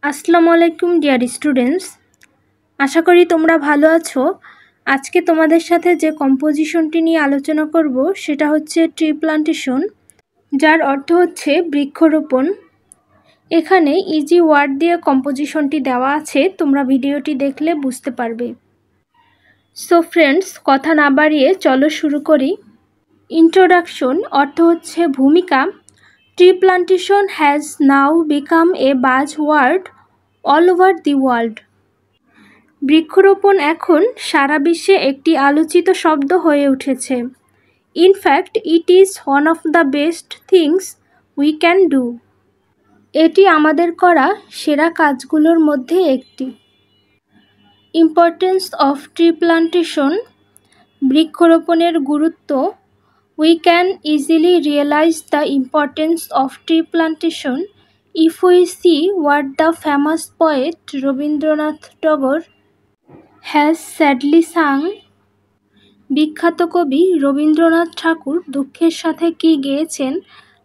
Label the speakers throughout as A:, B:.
A: আসসালামু আলাইকুম dear students, আশা করি তোমরা ভালো আছো। আজকে তোমাদের সাথে যে কম্পোজিশনটি নিয়ে আলোচনা করব সেটা হচ্ছে ট্রি প্লান্টেশন, যার অর্থ হচ্ছে বৃক্ষরোপণ। এখানে ইজি ওয়ার্ড দিয়ে কম্পোজিশনটি দেওয়া আছে, তোমরা ভিডিওটি দেখলে বুঝতে পারবে। সো ফ্রেন্ডস, কথা না বাড়িয়ে চলো শুরু করি। ইন্ট্রোডাকশন অর্থ হচ্ছে ভূমিকা। Tree plantation has now become a buzz word all over the world. বৃক্ষরোপণ এখন সারা বিশ্বে একটি আলোচিত শব্দ হয়ে উঠেছে। In fact it is one of the best things we can do. এটি আমাদের করা সেরা কাজগুলোর মধ্যে একটি। ইম্পর্টেন্স অফ ট্রি প্লান্টেশন, বৃক্ষরোপণের গুরুত্ব। We can easily realise the importance of tree plantation if we see what the famous poet Rabindranath Tagore has sadly সাং। বিখ্যাত কবি রবীন্দ্রনাথ ঠাকুর দুঃখের সাথে কী গেয়েছেন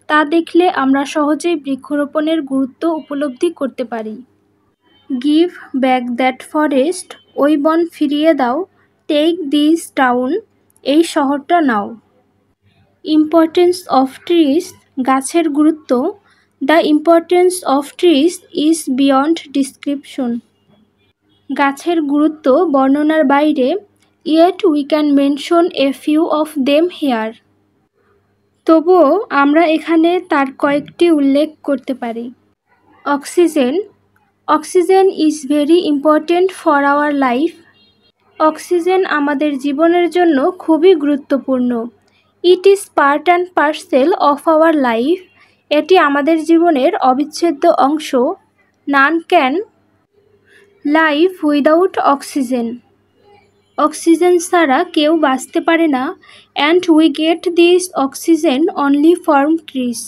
A: তা দেখলে আমরা সহজেই বৃক্ষরোপণের গুরুত্ব উপলব্ধি করতে পারি। গিভ ব্যাক দ্যাট ফরেস্ট, ওই বন ফিরিয়ে দাও। টেক দিস টাউন, এই শহরটা নাও। ইম্পর্টেন্স অফ ট্রিজ, গাছের গুরুত্ব। The importance of trees is beyond description. গাছের গুরুত্ব বর্ণনার বাইরে। Yet we can mention a few of them here. তবুও আমরা এখানে তার কয়েকটি উল্লেখ করতে পারি। Oxygen, oxygen is very important for our life. Oxygen আমাদের জীবনের জন্য খুবই গুরুত্বপূর্ণ। It is part and parcel of our life, এটি আমাদের জীবনের অবিচ্ছেদ্য অংশ। None can live without oxygen, oxygen ছাড়া কেউ বাঁচতে পারে না। And we get this oxygen only from trees,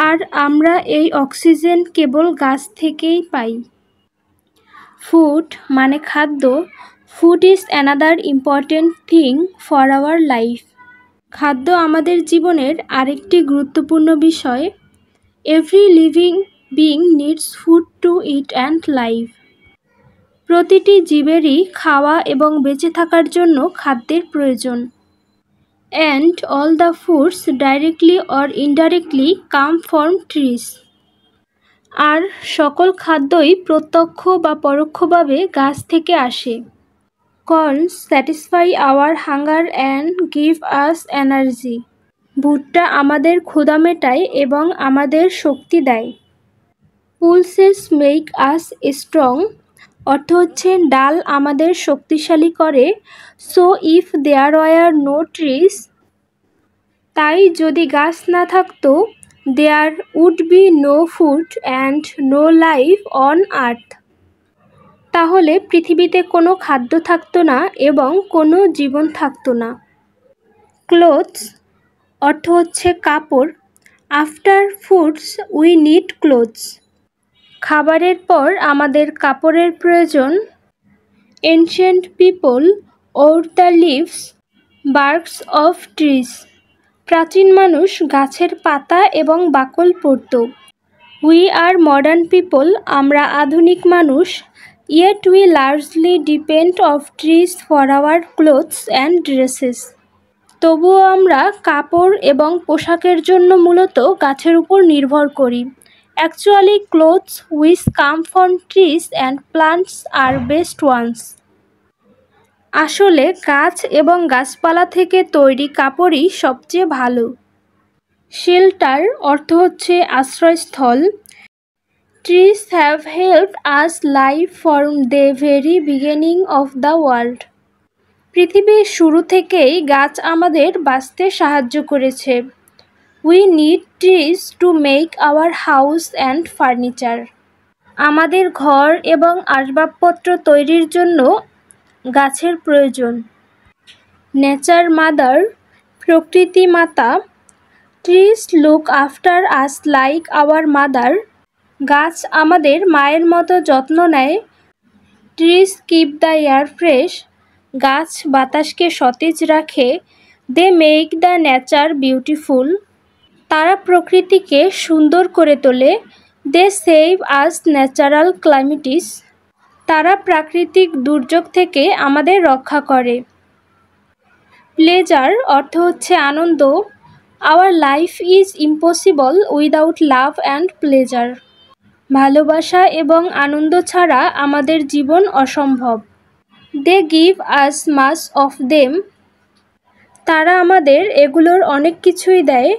A: আর আমরা এই অক্সিজেন কেবল গাছ থেকেই পাই। ফুড মানে খাদ্য। Food is another important thing for our life, খাদ্য আমাদের জীবনের আরেকটি গুরুত্বপূর্ণ বিষয়। Every living being needs food to eat and live, প্রতিটি জীবেরই খাওয়া এবং বেঁচে থাকার জন্য খাদ্যের প্রয়োজন। And all the foods directly or indirectly come from trees, আর সকল খাদ্যই প্রত্যক্ষ বা পরোক্ষভাবে গাছ থেকে আসে। Corns satisfy our hunger and give us energy, ভুট্টা আমাদের ক্ষুধা মেটায় এবং আমাদের শক্তি দেয়। পুলসেস মেক আস স্ট্রং, অর্থ হচ্ছে ডাল আমাদের শক্তিশালী করে। So if there were no trees, তাই যদি গাছ না থাকতো, there would be no food and no life on earth, তাহলে পৃথিবীতে কোনো খাদ্য থাকতো না এবং কোনো জীবন থাকতো না। ক্লোথস, অর্থ হচ্ছে কাপড়। After foods we need clothes, খাবারের পর আমাদের কাপড়ের প্রয়োজন। Ancient people wore the leaves barks of trees, প্রাচীন মানুষ গাছের পাতা এবং বাকল পরত। উই আর মডার্ন পিপল, আমরা আধুনিক মানুষ। Yet we largely depend of trees for hour clothes and dresses, তবুও আমরা কাপড় এবং পোশাকের জন্য মূলত গাছের উপর নির্ভর করি। Actually clothes which come from trees and plants are best ones, আসলে গাছ এবং গাছপালা থেকে তৈরি কাপড়ই সবচেয়ে ভালো। শেল্টার, অর্থ হচ্ছে আশ্রয়স্থল। Trees have helped us live from the very beginning of the world, পৃথিবীর শুরু থেকেই গাছ আমাদের বাঁচতে সাহায্য করেছে। We need trees to make our house and furniture, আমাদের ঘর এবং আসবাবপত্র তৈরির জন্য গাছের প্রয়োজন। নেচার মাদার, প্রকৃতি মাতা। Trees look after us like our mother, গাছ আমাদের মায়ের মতো যত্ন নেয়। Trees keep the air fresh, গাছ বাতাসকে সতেজ রাখে। They make the nature beautiful, তারা প্রকৃতিকে সুন্দর করে তোলে। They save us natural calamities. তারা প্রাকৃতিক দুর্যোগ থেকে আমাদের রক্ষা করে। প্লেজার অর্থ হচ্ছে আনন্দ। Our life is impossible without love and pleasure. ভালোবাসা এবং আনন্দ ছাড়া আমাদের জীবন অসম্ভব। They give us much of them. তারা আমাদের এগুলোর অনেক কিছুই দেয়।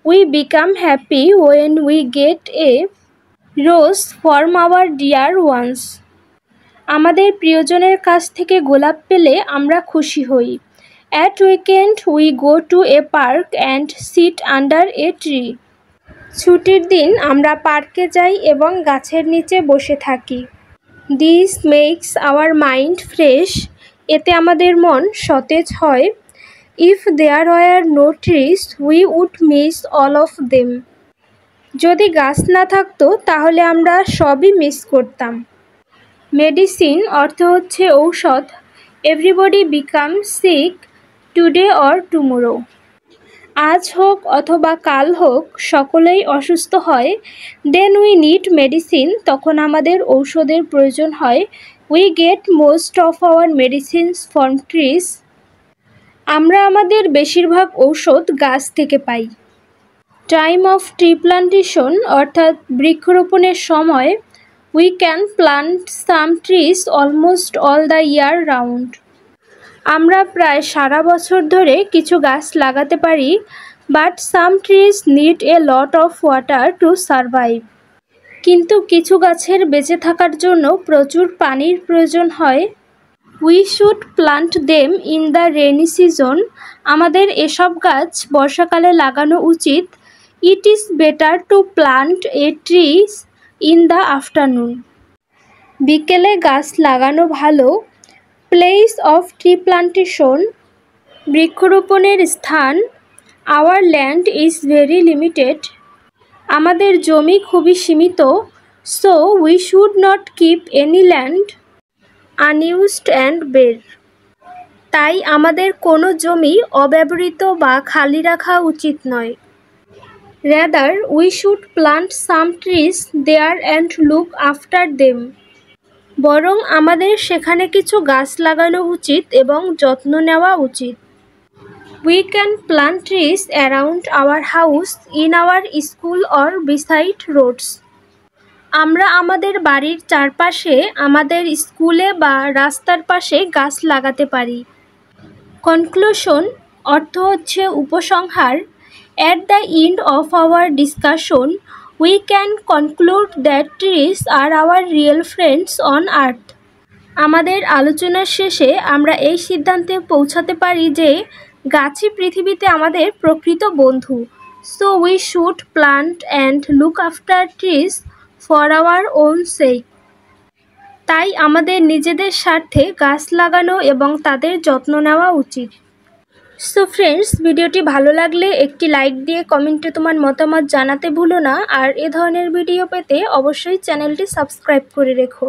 A: We become happy when we get a rose from our dear ones. আমাদের প্রিয়জনের কাছ থেকে গোলাপ পেলে আমরা খুশি হই। At weekend we go to a park and sit under a tree. ছুটির দিন আমরা পার্কে যাই এবং গাছের নিচে বসে থাকি। This makes our mind fresh. এতে আমাদের মন সতেজ হয়। If there were no trees we would miss all of them. যদি গাছ না থাকতো তাহলে আমরা সবই মিস করতাম। মেডিসিন অর্থ হচ্ছে ঔষধ। Everybody become sick today or tomorrow. আজ হোক অথবা কাল হোক সকলেই অসুস্থ হয়। Then we need medicine. তখন আমাদের ঔষধের প্রয়োজন হয়। We get most of our medicines from trees. আমরা আমাদের বেশিরভাগ ঔষধ গাছ থেকে পাই। টাইম অফ ট্রি প্লান্টেশন অর্থাৎ বৃক্ষরোপণের সময়। We can plant some trees almost all the year round. আমরা প্রায় সারা বছর ধরে কিছু গাছ লাগাতে পারি। But some trees need a lot of water to survive. কিন্তু কিছু গাছের বেঁচে থাকার জন্য প্রচুর পানির প্রয়োজন হয়। We should plant them in the rainy season. আমাদের এসব গাছ বর্ষাকালে লাগানো উচিত। It is better to plant a trees in the afternoon. বিকেলে গাছ লাগানো ভালো। প্লেস অফ ট্রি প্লান্টেশন বৃক্ষরোপণের স্থান। Our land is very limited. আমাদের জমি খুবই সীমিত। So we should not keep any land unused and bare. তাই আমাদের কোনো জমি অব্যবহৃত বা খালি রাখা উচিত নয়। Rather we should plant some trees there and look after them. বরং আমাদের সেখানে কিছু গাছ লাগানো উচিত এবং যত্ন নেওয়া উচিত। We can plant trees around our house, in our school or beside roads. আমরা আমাদের বাড়ির চারপাশে, আমাদের স্কুলে বা রাস্তার পাশে গাছ লাগাতে পারি। কনক্লুশন অর্থ হচ্ছে উপসংহার। At the end of our discussion we can conclude that trees are hour real friends on earth. আমাদের আলোচনার শেষে আমরা এই সিদ্ধান্তে পৌঁছাতে পারি যে গাছই পৃথিবীতে আমাদের প্রকৃত বন্ধু। So we should plant and look after trees for our own sake. তাই আমাদের নিজেদের স্বার্থে গাছ লাগানো এবং তাদের যত্ন নেওয়া উচিত। সো ফ্রেন্ডস, ভিডিওটি ভালো লাগলে একটি লাইক দিয়ে কমেন্টে তোমার মতামত জানাতে ভুলো না। আর এ ধরনের ভিডিও পেতে অবশ্যই চ্যানেলটি সাবস্ক্রাইব করে রেখো।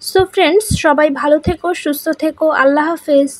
A: সো ফ্রেন্ডস, সবাই ভালো থেকো, সুস্থ থেকো। আল্লাহ হাফেজ।